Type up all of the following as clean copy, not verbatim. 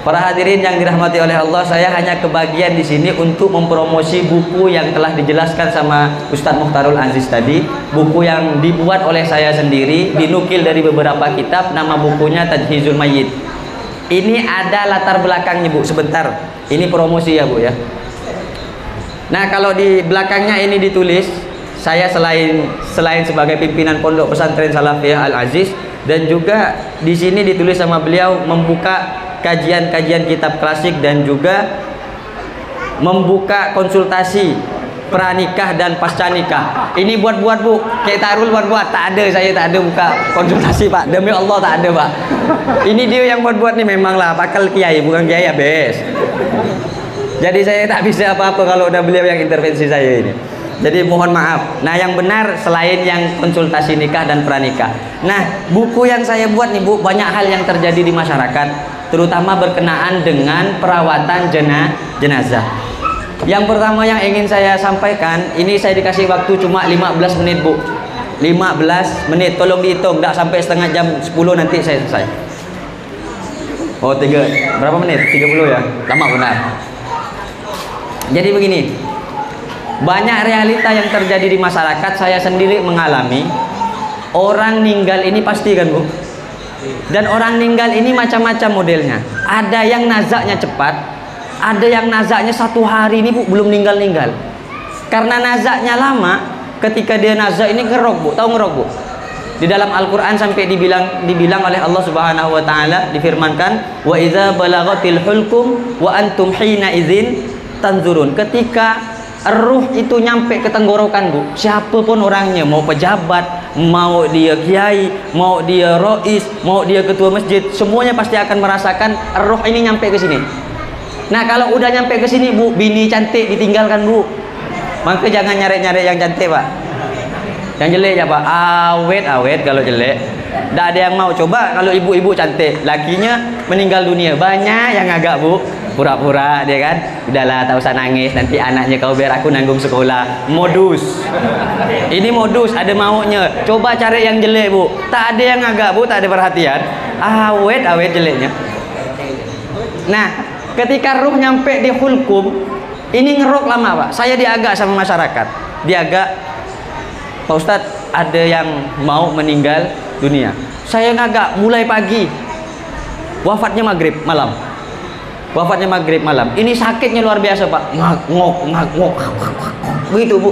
Para hadirin yang dirahmati oleh Allah, saya hanya kebagian di sini untuk mempromosi buku yang telah dijelaskan sama Ustadz Mukhtarul Aziz tadi. Buku yang dibuat oleh saya sendiri, dinukil dari beberapa kitab. Nama bukunya Tajhizul Mayyit. Ini ada latar belakangnya, Bu, sebentar. Ini promosi ya, Bu ya. Nah, kalau di belakangnya ini ditulis, saya selain sebagai pimpinan Pondok Pesantren Salafiyah Al Aziz, dan juga di sini ditulis sama beliau membuka kajian-kajian kitab klasik dan juga membuka konsultasi pranikah dan pasca nikah. Ini buat-buat, Bu. Kayak Tarul buat-buat. Tak ada, saya tak ada buka konsultasi, Pak. Demi Allah tak ada, Pak. Ini dia yang buat-buat nih, memanglah pakal kiai, bukan kiai habis. Jadi saya tak bisa apa-apa kalau udah beliau yang intervensi saya ini. Jadi mohon maaf. Nah, yang benar selain yang konsultasi nikah dan pranikah. Nah, buku yang saya buat nih, Bu, banyak hal yang terjadi di masyarakat, terutama berkenaan dengan perawatan jenazah. Yang pertama yang ingin saya sampaikan, ini saya dikasih waktu cuma 15 menit, Bu. 15 menit, tolong dihitung, tidak sampai setengah jam, 10 nanti saya selesai. Oh, berapa menit? 30 ya? Lama benar. Jadi begini, banyak realita yang terjadi di masyarakat. Saya sendiri mengalami orang meninggal ini pasti kan, Bu. Dan orang meninggal ini macam-macam modelnya. Ada yang nazaknya cepat, ada yang nazaknya 1 hari ini, Bu, belum meninggal-ninggal. Karena nazaknya lama, ketika dia nazak ini ngerok, Bu. Tahu ngerok, Bu? Di dalam Al-Qur'an sampai dibilang oleh Allah Subhanahu wa taala, difirmankan, "Wa idza balaghatil hulkum wa antum hina idzin tanzurun." Ketika ruh itu nyampe ke tenggorokan, Bu, siapapun orangnya, mau pejabat, mau dia kiai, mau dia rois, mau dia ketua masjid, semuanya pasti akan merasakan ruh ini nyampe ke sini. Nah, kalau udah nyampe ke sini, Bu, bini cantik ditinggalkan, Bu. Maka jangan nyari-nyari yang cantik, Pak. Yang jelek ya, Pak. Awet kalau jelek. Tidak ada yang mau. Coba kalau ibu-ibu cantik, lakinya meninggal dunia, banyak yang agak, Bu, pura-pura dia kan, udahlah tak usah nangis, nanti anaknya kau biar aku nanggung sekolah. Modus. Ini modus, ada maunya. Coba cari yang jelek, Bu, tak ada yang agak, Bu, tak ada perhatian. Awet jeleknya. Nah, ketika ruh nyampe di hulkum, ini ngerok lama, Pak. Saya diagak sama masyarakat, diagak, Pak Ustadz, ada yang mau meninggal dunia. Saya ngagak mulai pagi, wafatnya maghrib malam. Wafatnya maghrib malam. Ini sakitnya luar biasa, Pak. Ngok. Begitu, Bu.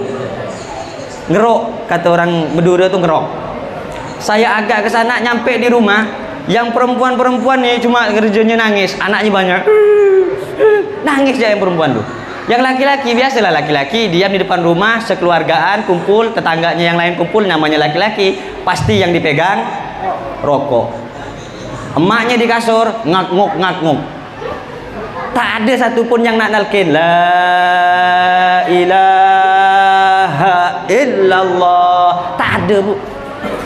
Ngerok, kata orang Madura tuh ngerok. Saya agak ke sana, nyampe di rumah, yang perempuan-perempuan nih cuma kerjanya nangis, anaknya banyak. Nangis aja yang perempuan tuh. Yang laki-laki, biasalah laki-laki diam di depan rumah, sekeluargaan kumpul, tetangganya yang lain kumpul, namanya laki-laki, pasti yang dipegang rokok. Emaknya di kasur ngak-ngok. Tak ada satupun yang nak nalkin la ilaha illallah. Tak ada, Bu.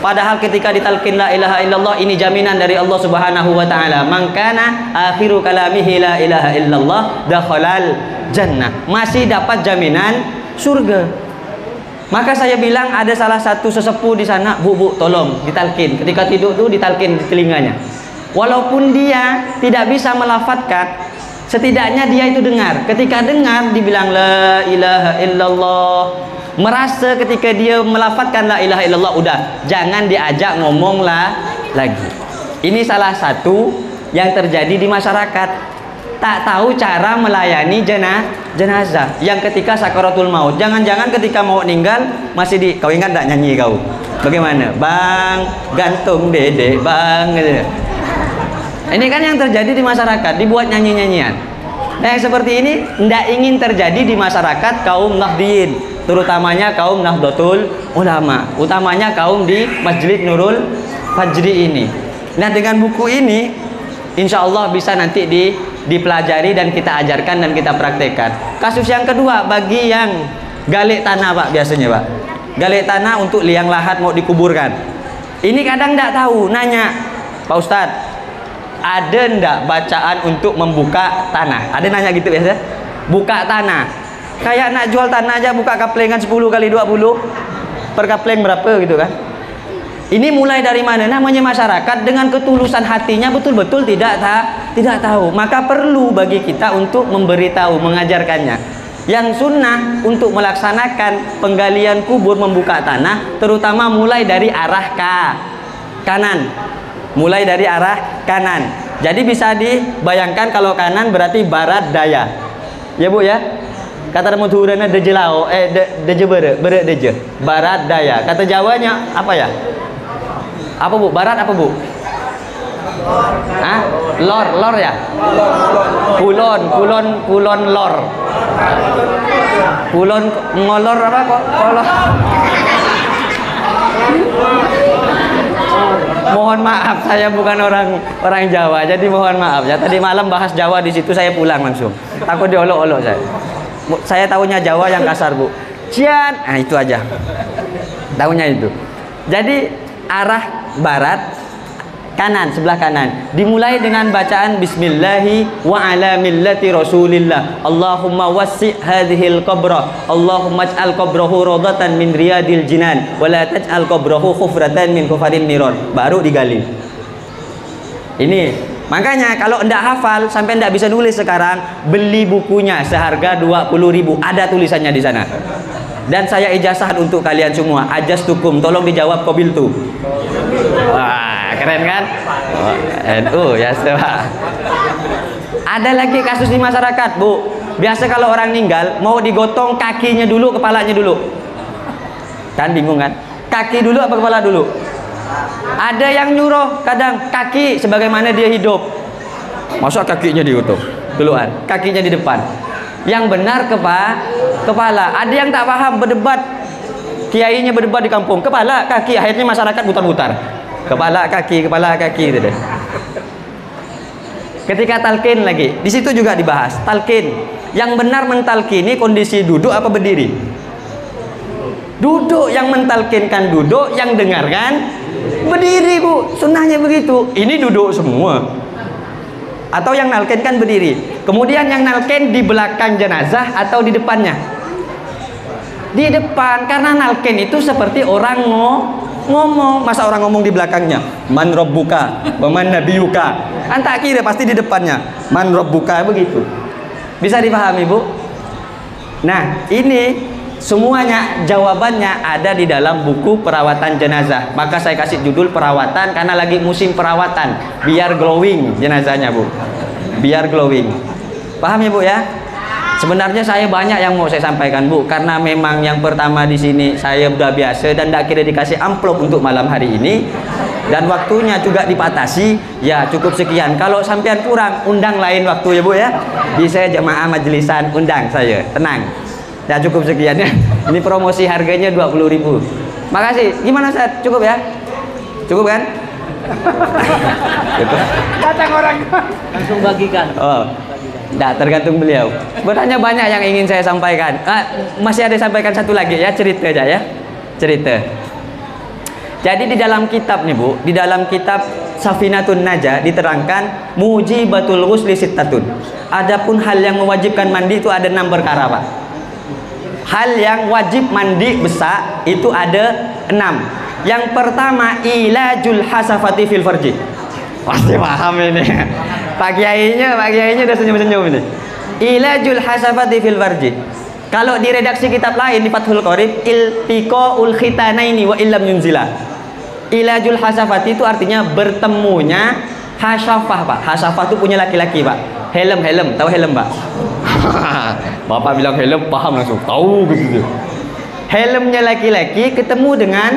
Padahal ketika ditalkin la ilaha illallah, ini jaminan dari Allah Subhanahu wa taala. Man kana akhiru kalamihi la ilaha illallah dakhalal jannah. Masih dapat jaminan surga. Maka saya bilang ada salah satu sesepuh di sana, Bu, tolong ditalkin. Ketika tidur tuh ditalkin di telinganya. Walaupun dia tidak bisa melafadzkan, setidaknya dia itu dengar. Ketika dengar dibilang la ilaha illallah, merasa ketika dia melafadzkan la ilaha illallah, udah jangan diajak ngomong lagi. Ini salah satu yang terjadi di masyarakat. Tak tahu cara melayani jenazah yang ketika sakaratul maut. Jangan-jangan ketika mau meninggal masih kau ingat tak nyanyi kau? Bagaimana? Bang, gantung dede, bang. Ini kan yang terjadi di masyarakat, dibuat nyanyi-nyanyian. Nah, yang seperti ini tidak ingin terjadi di masyarakat kaum Nahdliyin, terutamanya kaum Nahdlatul Ulama, utamanya kaum di Masjid Nurul Fajri ini. Nah, dengan buku ini insya Allah bisa nanti dipelajari dan kita ajarkan dan kita praktekkan. Kasus yang kedua, bagi yang galak tanah, Pak, biasanya, Pak, galak tanah untuk liang lahat mau dikuburkan. Ini kadang tidak tahu, nanya, Pak Ustadz, ada ndak bacaan untuk membuka tanah? Ada nanya gitu biasa, buka tanah. Kayak nak jual tanah aja, buka kaplengan 10 kali 20 per kapleng berapa gitu kan. Ini mulai dari mana? Namanya masyarakat dengan ketulusan hatinya betul-betul tidak tidak tahu. Maka perlu bagi kita untuk memberitahu, mengajarkannya. Yang sunnah untuk melaksanakan penggalian kubur, membuka tanah, terutama mulai dari arah kanan. Mulai dari arah kanan. Jadi bisa dibayangkan kalau kanan berarti barat daya. Ya Bu ya. Kata Mudhurana dejelao deje bere deje. Barat daya. Kata Jawanya apa ya? Apa Bu? Barat apa Bu? Hah? Lor ya? Kulon lor. Kulon ngolor apa kok? Kolor. Mohon maaf, saya bukan orang Jawa, jadi mohon maaf ya. Tadi malam bahas Jawa di situ, saya pulang langsung. Takut diolok-olok saya. Saya tahunya Jawa yang kasar Bu. Cian, nah itu aja. Tahunya itu. Jadi arah barat, kanan, sebelah kanan. Dimulai dengan bacaan Bismillahi wa ala millati Rasulillah. Allahumma wassi' hadhil qabra. Allahumma ij'al qabrahu rawdatan min riyadil jinan wa la taj'al qabrahu khufratan min khufarin niron. Baru digali. Ini makanya kalau enggak hafal sampai enggak bisa nulis sekarang, beli bukunya seharga 20.000. Ada tulisannya di sana. Dan saya ijazah untuk kalian semua. Ajastukum, tolong dijawab qabiltu. Wah, keren kan? Oh, NU ya, Pak. Ada lagi kasus di masyarakat, Bu. Biasa kalau orang meninggal mau digotong kakinya dulu, kepalanya dulu. Kan bingung kan? Kaki dulu apa kepala dulu? Ada yang nyuruh kadang kaki sebagaimana dia hidup. Masa kakinya digotong duluan, kakinya di depan. Yang benar kepala. Ada yang tak paham, berdebat. Kiainya berdebat di kampung, kepala, kaki, akhirnya masyarakat mutar-mutar. Kepala, kaki gitu deh. Ketika talqin lagi, di situ juga dibahas talqin. Yang benar mentalkini kondisi duduk apa berdiri? Duduk, yang mentalkinkan duduk, yang dengarkan berdiri, Bu. Sunnahnya begitu. Ini duduk semua. Atau yang nalkinkan berdiri. Kemudian yang nalkin di belakang jenazah atau di depannya? Di depan, karena nalkin itu seperti orang ngomong. Masa orang ngomong di belakangnya? Man rabbuka wa man nabiyuka. Antak kira pasti di depannya. Man rabbuka, begitu. Bisa dipahami, Bu? Nah, ini semuanya jawabannya ada di dalam buku perawatan jenazah. Maka saya kasih judul perawatan karena lagi musim perawatan, biar glowing jenazahnya, Bu. Biar glowing. Paham ya, Bu ya? Sebenarnya saya banyak yang mau saya sampaikan, Bu, karena memang yang pertama di sini saya udah biasa dan tidak kira dikasih amplop untuk malam hari ini. Dan waktunya juga dipatasi. Ya, cukup sekian. Kalau sampean kurang, undang lain waktu ya, Bu ya. Bisa jemaah majelisan undang saya. Tenang. Ya cukup sekian ya. Ini promosi harganya 20.000. Makasih. Gimana Ustaz? Cukup ya? Cukup kan? Datang orang langsung bagikan. Oh. Nah, tergantung beliau. Sebenarnya banyak yang ingin saya sampaikan. Masih ada sampaikan satu lagi ya, cerita aja ya. Cerita. Jadi di dalam kitab nih, Bu, di dalam kitab Safinatun Najah diterangkan mujibatul ghusli sittatun. Adapun hal yang mewajibkan mandi itu ada 6 perkara, Pak. Hal yang wajib mandi besar itu ada 6. Yang pertama ilajul hasafati fil farji. Pasti paham ini. Pak Kiainya udah senyum-senyum ini. Ilajul hasafati fil farji. Kalau di redaksi kitab lain di Fathul Qorib, iltiqaul khitanaini wa illam yunzila. Ilajul hasafati itu artinya bertemunya hasafah, Pak. Hasafah itu punya laki-laki, Pak. Helm, tahu helm, Pak? Bapak bilang helm, paham langsung, tahu gitu. Helmnya laki-laki ketemu dengan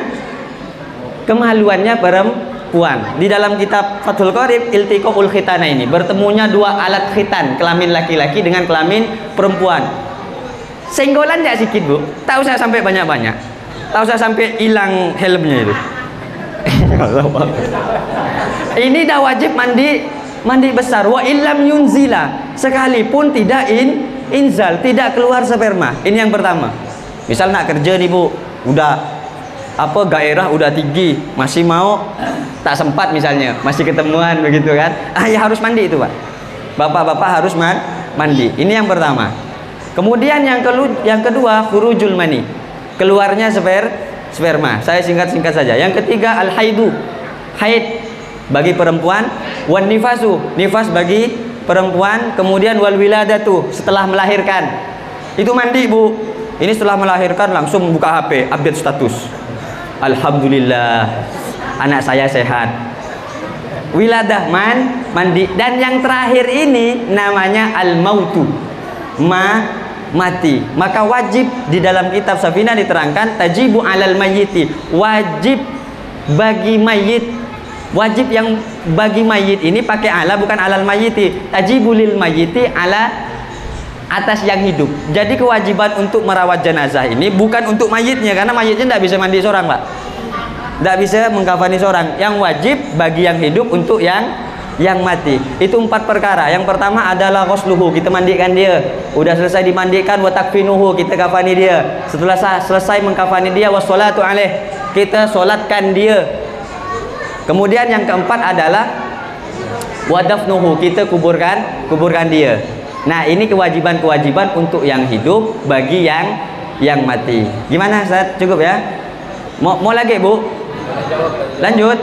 kemaluannya perempuan. Di dalam kitab Fathul Qorib, iltiqaul khitanaini, bertemunya 2 alat khitan, kelamin laki-laki dengan kelamin perempuan. Senggolan enggak sedikit, Bu? Tak usah sampai banyak-banyak. Tak usah sampai hilang helmnya itu. Ini dah wajib mandi besar. Wa illam yunzila, sekalipun tidak inzal, tidak keluar sperma. Ini yang pertama. Misal nak kerja nih, Bu, udah gairah udah tinggi, masih mau tak sempat misalnya, masih ketemuan begitu kan. Ya harus mandi itu, Pak. Bapak-bapak harus mandi. Ini yang pertama. Kemudian yang kedua khurujul mani, keluarnya sperma. Saya singkat-singkat saja. Yang ketiga al-haidu, haid. bagi perempuan, wan nifasu, nifas bagi perempuan, kemudian wal wiladatu, setelah melahirkan. Itu mandi, Bu. Ini setelah melahirkan langsung buka HP, update status. Alhamdulillah, anak saya sehat. Wiladah mandi. Dan yang terakhir ini namanya al-mautu, mati. Maka wajib di dalam kitab Safinah diterangkan tajibu alal mayyiti, wajib bagi mayit. Wajib yang bagi mayit ini pakai ala, bukan alal mayyiti. Tajibu lil mayyiti ala, atas yang hidup. Jadi kewajiban untuk merawat jenazah ini bukan untuk mayitnya, karena mayitnya tidak bisa mandi seorang, Pak. Tidak bisa mengkafani seorang. Yang wajib bagi yang hidup untuk yang mati. Itu 4 perkara. Yang pertama adalah ghusluhu, kita mandikan dia. Udah selesai dimandikan, wa takfinuhu, kita kafani dia. Setelah selesai mengkafani dia, wassalatu alaih, kita solatkan dia. Kemudian yang keempat adalah wadafnuhu, kita kuburkan dia. Nah, ini kewajiban-kewajiban untuk yang hidup bagi yang mati. Gimana, Ustaz? Cukup ya? Mau lagi, Bu? Lanjut.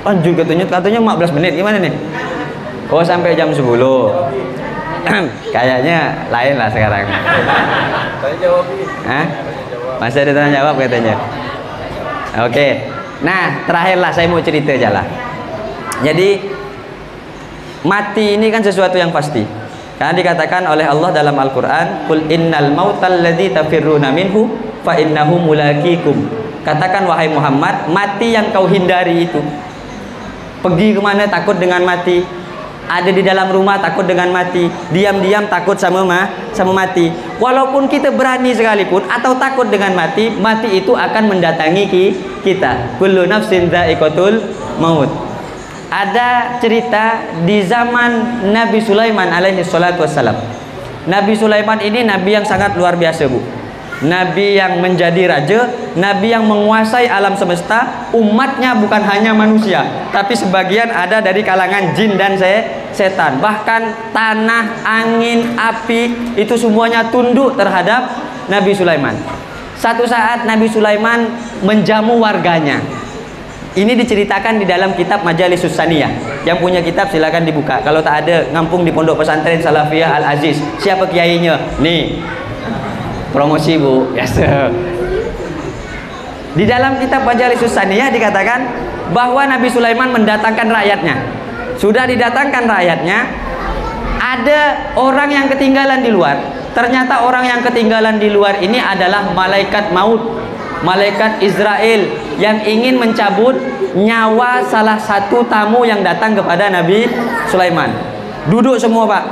Lanjut katanya 15 menit. Gimana nih? Oh, sampai jam 10. Kayaknya lain lah sekarang. Tanya jawab ini. Hah? Masih ada tanya jawab katanya. Oke. Nah, terakhirlah saya mau cerita aja lah. Jadi mati ini kan sesuatu yang pasti. Karena dikatakan oleh Allah dalam Al-Qur'an, "Qul innal mautal ladzi tafirruna minhu fa innahu mulaqikum." Katakan wahai Muhammad, mati yang kau hindari itu. Pergi kemana takut dengan mati? Ada di dalam rumah takut dengan mati, diam-diam takut sama mati. Walaupun kita berani sekalipun atau takut dengan mati, mati itu akan mendatangi kita. Kullu nafsin dha'iqatul maut. Ada cerita di zaman Nabi Sulaiman alaihi salatu wassalam. Nabi Sulaiman ini nabi yang sangat luar biasa, Bu. Nabi yang menjadi raja, nabi yang menguasai alam semesta. Umatnya bukan hanya manusia, tapi sebagian ada dari kalangan jin dan setan. Bahkan tanah, angin, api, itu semuanya tunduk terhadap Nabi Sulaiman. Satu saat Nabi Sulaiman menjamu warganya. Ini diceritakan di dalam kitab Majalisus Saniyah. Yang punya kitab silakan dibuka. Kalau tak ada, ngampung di Pondok Pesantren Salafiyah Al-Aziz. Siapa kiainya? Nih, promosi, Bu. Yes. Di dalam kitab Majalisus Saniyah dikatakan bahwa Nabi Sulaiman mendatangkan rakyatnya. Sudah didatangkan rakyatnya, ada orang yang ketinggalan di luar. Ternyata orang yang ketinggalan di luar ini adalah malaikat maut, malaikat Israel yang ingin mencabut nyawa salah satu tamu yang datang kepada Nabi Sulaiman. Duduk semua, Pak.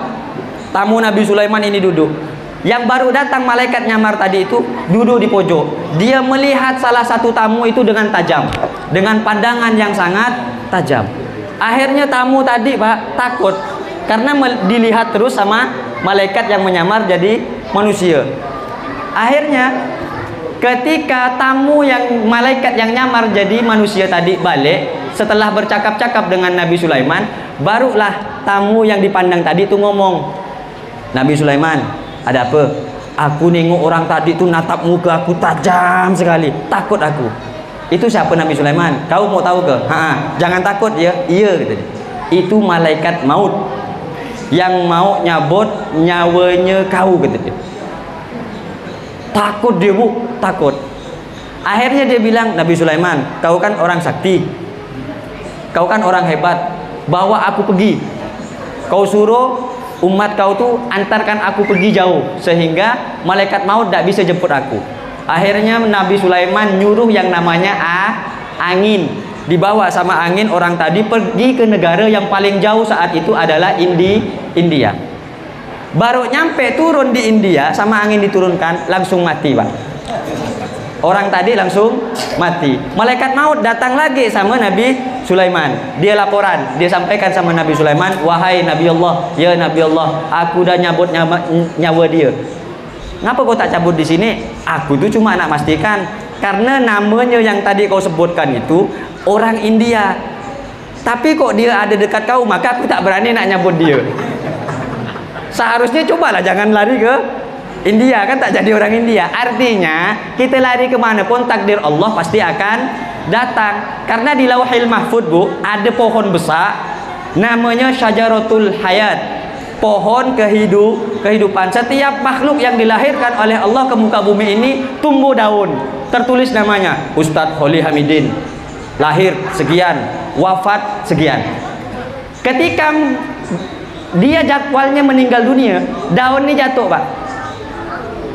Tamu Nabi Sulaiman ini duduk. Yang baru datang malaikat nyamar tadi itu duduk di pojok. Dia melihat salah satu tamu itu dengan tajam, dengan pandangan yang sangat tajam. Akhirnya tamu tadi, Pak, takut karena dilihat terus sama malaikat yang menyamar jadi manusia. Akhirnya ketika tamu yang malaikat yang nyamar jadi manusia tadi balik, setelah bercakap-cakap dengan Nabi Sulaiman, barulah tamu yang dipandang tadi itu ngomong, "Nabi Sulaiman, ada apa? Aku nengok orang tadi itu natap muka aku tajam sekali, takut aku." Itu siapa Nabi Sulaiman? Kau mau tahu ke? Jangan takut ya. Iya, kata dia. Itu malaikat maut yang mau nyabot nyawanya kau, kata dia. Takut dia, Bu, takut. Akhirnya dia bilang, "Nabi Sulaiman, kau kan orang sakti, kau kan orang hebat, bawa aku pergi. Kau suruh umat kau tuh antarkan aku pergi jauh sehingga malaikat maut tidak bisa jemput aku." Akhirnya Nabi Sulaiman nyuruh yang namanya angin, dibawa sama angin orang tadi pergi ke negara yang paling jauh saat itu adalah India. Baru nyampe turun di India, sama angin diturunkan, langsung mati, Pak. Orang tadi langsung mati. Malaikat maut datang lagi sama Nabi Sulaiman. Dia laporan, dia sampaikan sama Nabi Sulaiman, "Wahai Nabi Allah, ya Nabi Allah, aku udah nyabut nyawa dia." "Ngapa kau tak cabut di sini?" "Aku tuh cuma nak pastikan, karena namanya yang tadi kau sebutkan itu orang India. Tapi kok dia ada dekat kau, maka aku tak berani nak nyabut dia. Seharusnya cobalah jangan lari ke India, kan tak jadi orang India." Artinya kita lari kemana pun takdir Allah pasti akan datang karena di Lauhil Mahfud, Bu, ada pohon besar namanya Syajaratul Hayat. Pohon kehidupan. Setiap makhluk yang dilahirkan oleh Allah ke muka bumi ini tumbuh daun. Tertulis namanya Ustadz Holly Hamidin. Lahir sekian, wafat sekian. Ketika dia jadwalnya meninggal dunia, daun ini jatuh, Pak.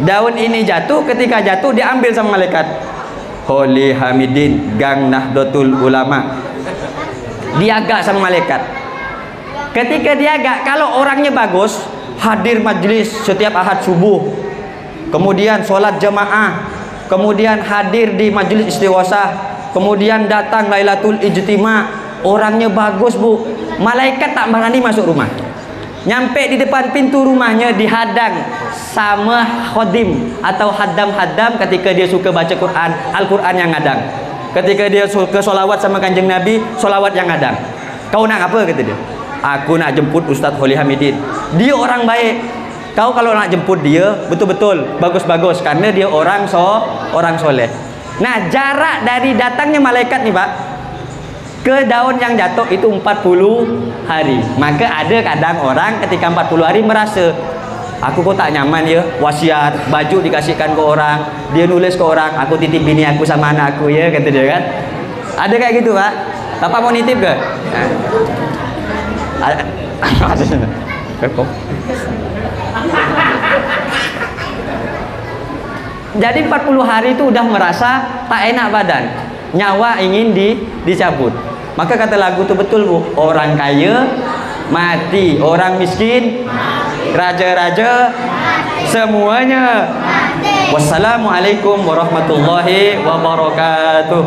Daun ini jatuh, ketika jatuh diambil sama malaikat. Holly Hamidin, Gang Nahdlatul Ulama. Diagak sama malaikat. Ketika diagak, kalau orangnya bagus, hadir majlis setiap Ahad subuh, kemudian sholat jamaah, kemudian hadir di majlis istighosah, kemudian datang Lailatul Ijtima, orangnya bagus, Bu, malaikat tak berani masuk rumah. Nyampe di depan pintu rumahnya dihadang sama khodim atau haddam ketika dia suka baca Quran, Al-Quran yang ngadang. Ketika dia suka sholawat sama kanjeng Nabi, sholawat yang ngadang. Kau nak apa, kata dia? Aku nak jemput Ustadz Holly Hamidin. Dia orang baik. Kau kalau nak jemput dia, betul-betul bagus-bagus karena dia orang soleh. Nah, jarak dari datangnya malaikat nih, Pak, ke daun yang jatuh itu 40 hari. Maka ada kadang orang ketika 40 hari merasa, aku kok tak nyaman ya, wasiat, baju dikasihkan ke orang, dia nulis ke orang, aku titip bini aku sama anak aku ya, kata dia kan. Ada kayak gitu, Pak. Bapak mau nitip ke? Nah. Jadi 40 hari itu udah merasa tak enak badan, nyawa ingin dicabut. Maka kata lagu itu betul, Bu, orang kaya mati, orang miskin raja-raja semuanya. Wassalamualaikum warahmatullahi wabarakatuh.